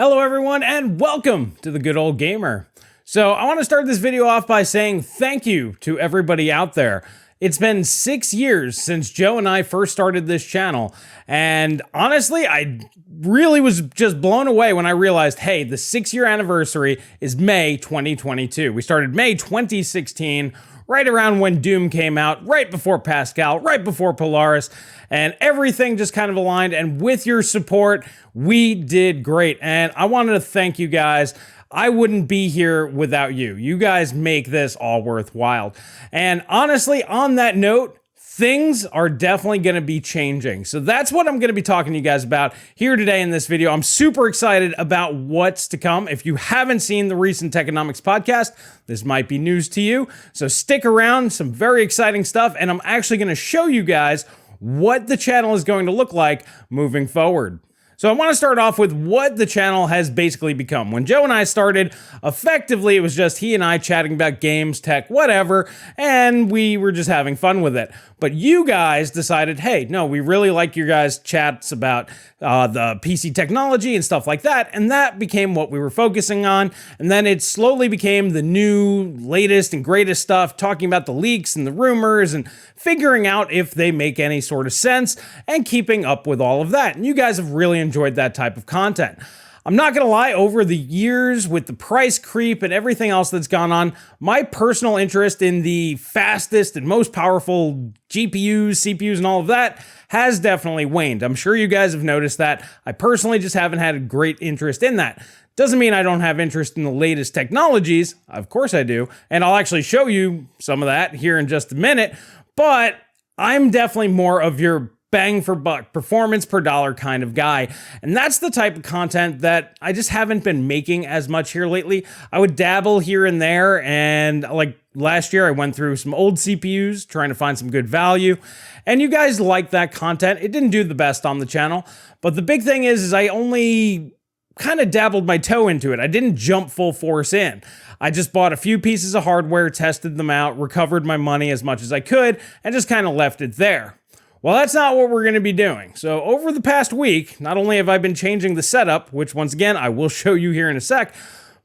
Hello everyone and welcome to the Good Old Gamer. So I want to start this video off by saying thank you to everybody out there. It's been 6 years since Joe and I first started this channel, and honestly, I really was just blown away when I realized, hey, the 6-year anniversary is May 2022. We started May 2016, right around when Doom came out, right before Pascal, right before Polaris, and everything just kind of aligned, and with your support, we did great, and I wanted to thank you guys. I wouldn't be here without you. You guys make this all worthwhile. And honestly, on that note, things are definitely going to be changing. So that's what I'm going to be talking to you guys about here today in this video. I'm super excited about what's to come. If you haven't seen the recent Techonomics podcast, this might be news to you. So stick around, some very exciting stuff. And I'm actually going to show you guys what the channel is going to look like moving forward. So I want to start off with what the channel has basically become. When Joe and I started, effectively it was just he and I chatting about games, tech, whatever, and we were just having fun with it. But you guys decided, hey, no, we really like your guys' chats about the PC technology and stuff like that, and that became what we were focusing on. And then it slowly became the new, latest, and greatest stuff, talking about the leaks and the rumors and figuring out if they make any sort of sense and keeping up with all of that. And you guys have really enjoyed that type of content. I'm not gonna lie, over the years with the price creep and everything else that's gone on, my personal interest in the fastest and most powerful GPUs, CPUs, and all of that has definitely waned. I'm sure you guys have noticed that. I personally just haven't had a great interest in that. Doesn't mean I don't have interest in the latest technologies. Of course I do. And I'll actually show you some of that here in just a minute. But I'm definitely more of your bang for buck, performance per dollar kind of guy. And that's the type of content that I just haven't been making as much here lately. I would dabble here and there, and like last year I went through some old CPUs trying to find some good value. And you guys like that content. It didn't do the best on the channel, but the big thing is I only kind of dabbled my toe into it. I didn't jump full force in. I just bought a few pieces of hardware, tested them out, recovered my money as much as I could, and just kind of left it there. Well, that's not what we're going to be doing. So over the past week, not only have I been changing the setup, which once again, I will show you here in a sec,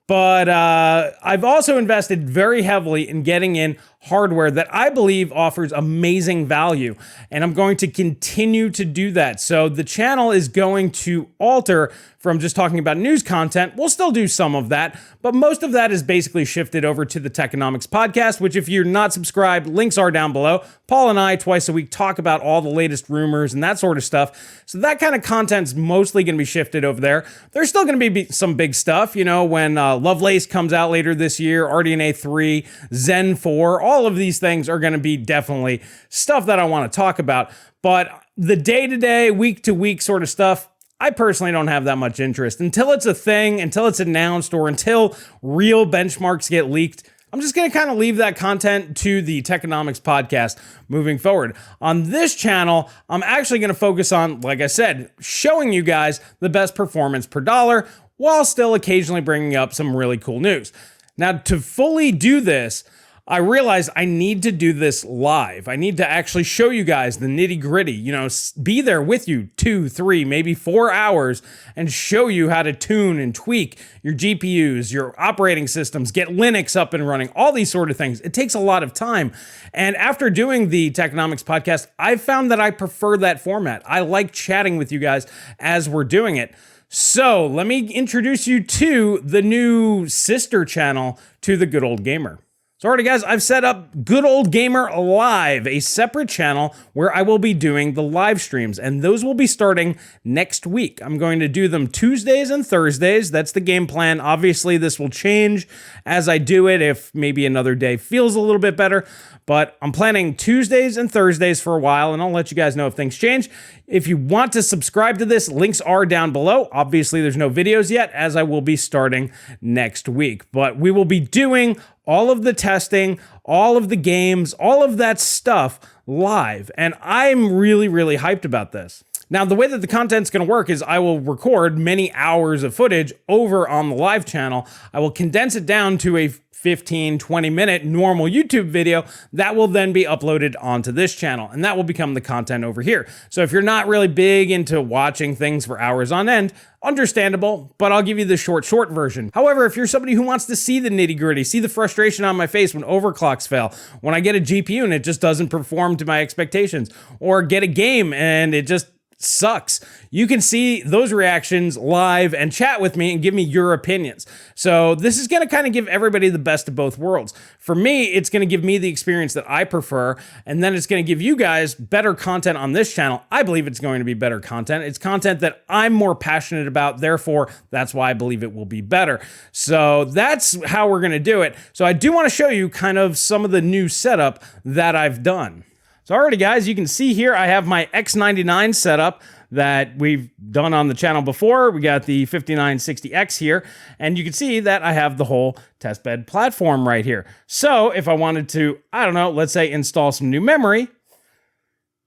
but I've also invested very heavily in getting in hardware that I believe offers amazing value, and I'm going to continue to do that. So the channel is going to alter from just talking about news content. We'll still do some of that, but most of that is basically shifted over to the Techonomics podcast, which if you're not subscribed, links are down below. Paul and I twice a week talk about all the latest rumors and that sort of stuff. So that kind of content's mostly going to be shifted over there. There's still going to be some big stuff, you know, when Lovelace comes out later this year, RDNA 3, Zen 4, all of these things are going to be definitely stuff that I want to talk about. But the day-to-day, week-to-week sort of stuff, I personally don't have that much interest. Until it's a thing, until it's announced, or until real benchmarks get leaked, I'm just going to kind of leave that content to the Techonomics podcast moving forward. On this channel, I'm actually going to focus on, like I said, showing you guys the best performance per dollar while still occasionally bringing up some really cool news. Now, to fully do this, I realized I need to do this live. I need to actually show you guys the nitty gritty, you know, be there with you 2, 3, maybe 4 hours and show you how to tune and tweak your GPUs, your operating systems, get Linux up and running, all these sort of things. It takes a lot of time. And after doing the Techonomics podcast, I found that I prefer that format. I like chatting with you guys as we're doing it. So let me introduce you to the new sister channel to the Good Old Gamer. So alrighty guys, I've set up Good Old Gamer Live, a separate channel where I will be doing the live streams, and those will be starting next week. I'm going to do them Tuesdays and Thursdays. That's the game plan. Obviously, this will change as I do it if maybe another day feels a little bit better, but I'm planning Tuesdays and Thursdays for a while, and I'll let you guys know if things change. If you want to subscribe to this, links are down below. Obviously, there's no videos yet, as I will be starting next week, but we will be doing all of the testing, all of the games, all of that stuff live. And I'm really, really hyped about this. Now, the way that the content's going to work is I will record many hours of footage over on the live channel. I will condense it down to a 15, 20-minute normal YouTube video that will then be uploaded onto this channel, and that will become the content over here. So if you're not really big into watching things for hours on end, understandable, but I'll give you the short version. However, if you're somebody who wants to see the nitty-gritty, see the frustration on my face when overclocks fail, when I get a GPU and it just doesn't perform to my expectations, or get a game and it just sucks, you can see those reactions live and chat with me and give me your opinions. So this is going to kind of give everybody the best of both worlds. For me, it's going to give me the experience that I prefer, and then it's going to give you guys better content on this channel. I believe it's going to be better content. It's content that I'm more passionate about, therefore that's why I believe it will be better. So that's how we're going to do it. So I do want to show you kind of some of the new setup that I've done. So alrighty guys, you can see here I have my X99 setup that we've done on the channel before. We got the 5960X here, and you can see that I have the whole testbed platform right here. So if I wanted to, I don't know, let's say install some new memory,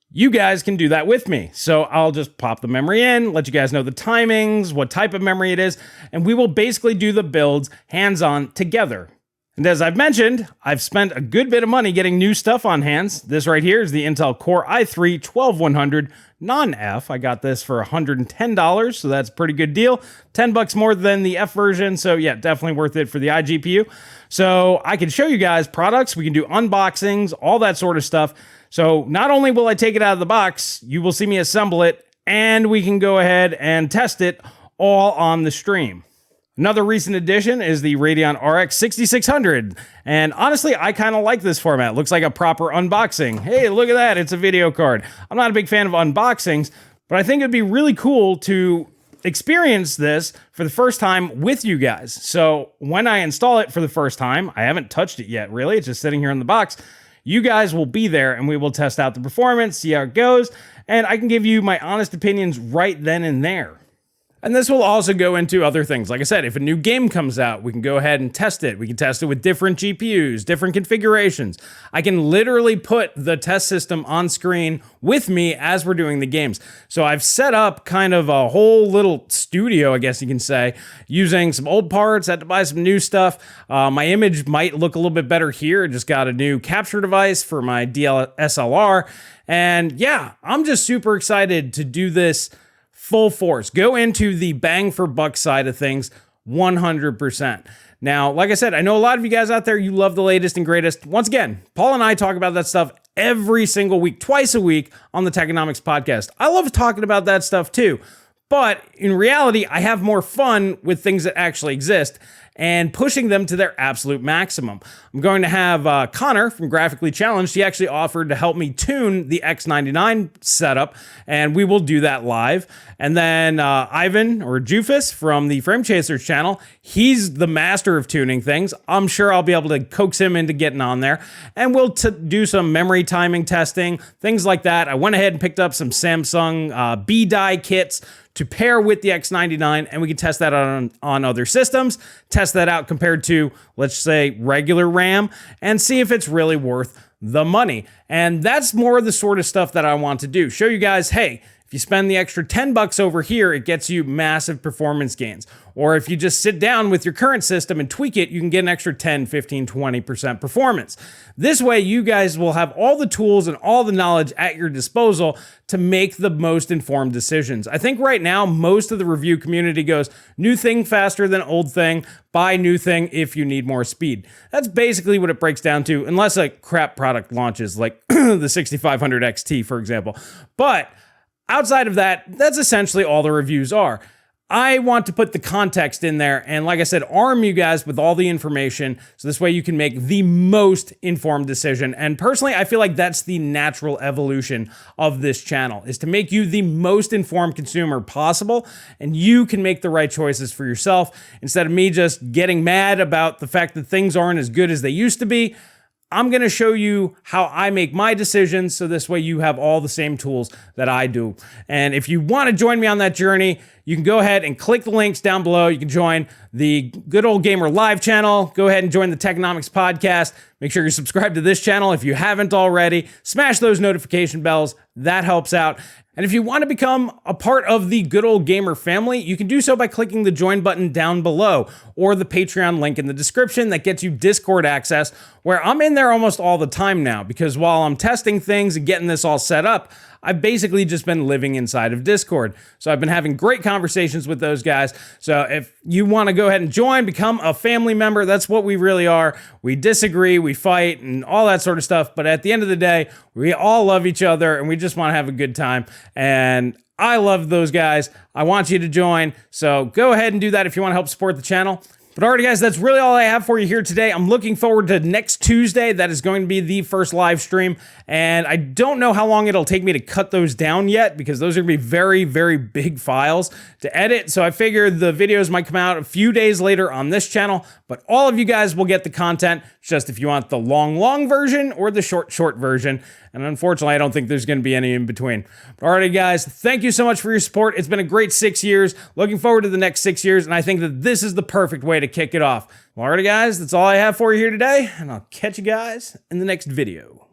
you guys can do that with me. So I'll just pop the memory in, let you guys know the timings, what type of memory it is, and we will basically do the builds hands-on together. And as I've mentioned, I've spent a good bit of money getting new stuff on hands. This right here is the Intel Core i3-12100 non-F. I got this for $110, so that's a pretty good deal. 10 bucks more than the F version, so yeah, definitely worth it for the iGPU. So I can show you guys products, we can do unboxings, all that sort of stuff. So not only will I take it out of the box, you will see me assemble it, and we can go ahead and test it all on the stream. Another recent addition is the Radeon RX 6600. And honestly, I kind of like this format. It looks like a proper unboxing. Hey, look at that. It's a video card. I'm not a big fan of unboxings, but I think it'd be really cool to experience this for the first time with you guys. So when I install it for the first time, I haven't touched it yet, really. It's just sitting here in the box. You guys will be there and we will test out the performance, see how it goes, and I can give you my honest opinions right then and there. And this will also go into other things. Like I said, if a new game comes out, we can go ahead and test it. We can test it with different GPUs, different configurations. I can literally put the test system on screen with me as we're doing the games. So I've set up kind of a whole little studio, I guess you can say, using some old parts. I had to buy some new stuff. My image might look a little bit better here. I just got a new capture device for my DSLR. And yeah, I'm just super excited to do this full force. Go into the bang for buck side of things 100%. Now, like I said, I know a lot of you guys out there, you love the latest and greatest. Once again, Paul and I talk about that stuff every single week, twice a week on the Techonomics podcast. I love talking about that stuff too. But in reality, I have more fun with things that actually exist and pushing them to their absolute maximum. I'm going to have Connor from Graphically Challenged. He actually offered to help me tune the X99 setup, and we will do that live. And then Ivan, or Jufus, from the Frame Chasers channel, he's the master of tuning things. I'm sure I'll be able to coax him into getting on there. And we'll do some memory timing testing, things like that. I went ahead and picked up some Samsung B-die kits to pair with the X99, and we can test that on other systems, test that out compared to, let's say, regular RAM, and see if it's really worth the money. And that's more of the sort of stuff that I want to do. Show you guys, hey, if you spend the extra 10 bucks over here, it gets you massive performance gains. Or if you just sit down with your current system and tweak it, you can get an extra 10, 15, 20% performance. This way, you guys will have all the tools and all the knowledge at your disposal to make the most informed decisions. I think right now, most of the review community goes, new thing faster than old thing, buy new thing if you need more speed. That's basically what it breaks down to, unless a crap product launches, like the 6500 XT, for example. But outside of that, that's essentially all the reviews are. I want to put the context in there and, like I said, arm you guys with all the information so this way you can make the most informed decision. And personally, I feel like that's the natural evolution of this channel, is to make you the most informed consumer possible, and you can make the right choices for yourself instead of me just getting mad about the fact that things aren't as good as they used to be. I'm going to show you how I make my decisions, so this way you have all the same tools that I do. And if you want to join me on that journey, you can go ahead and click the links down below. You can join the Good Old Gamer live channel. Go ahead and join the Technomics podcast. Make sure you're subscribed to this channel if you haven't already. Smash those notification bells. That helps out. And if you want to become a part of the Good Old Gamer family, you can do so by clicking the join button down below or the Patreon link in the description that gets you Discord access, where I'm in there almost all the time now, because while I'm testing things and getting this all set up, I've basically just been living inside of Discord. So I've been having great conversations with those guys. So if you want to go ahead and join, become a family member, that's what we really are. We disagree, we fight, and all that sort of stuff. But at the end of the day, we all love each other and we just want to have a good time. And I love those guys. I want you to join. So go ahead and do that if you want to help support the channel. But alrighty guys, that's really all I have for you here today. I'm looking forward to next Tuesday. That is going to be the first live stream. And I don't know how long it'll take me to cut those down yet, because those are going to be very, very big files to edit. So I figured the videos might come out a few days later on this channel, but all of you guys will get the content, just if you want the long version or the short version. And unfortunately, I don't think there's going to be any in between. But alrighty guys, thank you so much for your support. It's been a great 6 years. Looking forward to the next 6 years, and I think that this is the perfect way to kick it off. Well, alrighty guys, that's all I have for you here today, and I'll catch you guys in the next video.